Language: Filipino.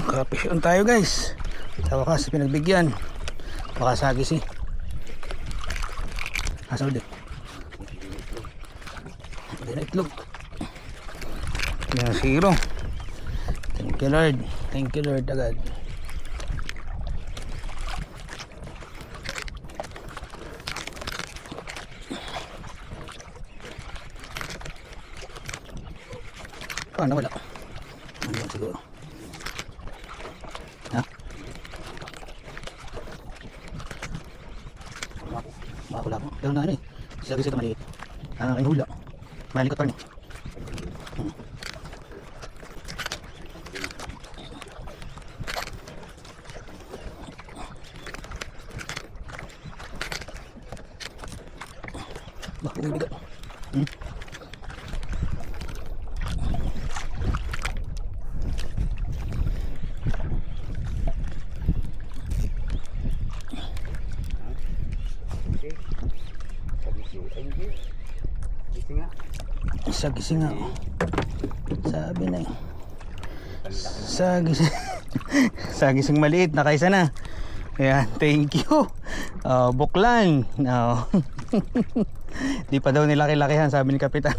Kapisyon tayo guys. Sa wakas pinagbigyan. Baka sagis eh. Asaw din. Hindi na itlog. Yan zero. Thank you Lord. Thank you Lord agad. Paano wala? Ano siguro? Ha? Wala ko. Pero na ano eh. Sagis ito maliit. Ay hula. Malikot pa rin. Bakit bigat? Sa gising nga. Sabi na eh. Sa gising maliit. Nakaisa na. Ayan, thank you. Buklan. Di pa daw nilaki-lakihan sabi ni Kapitan.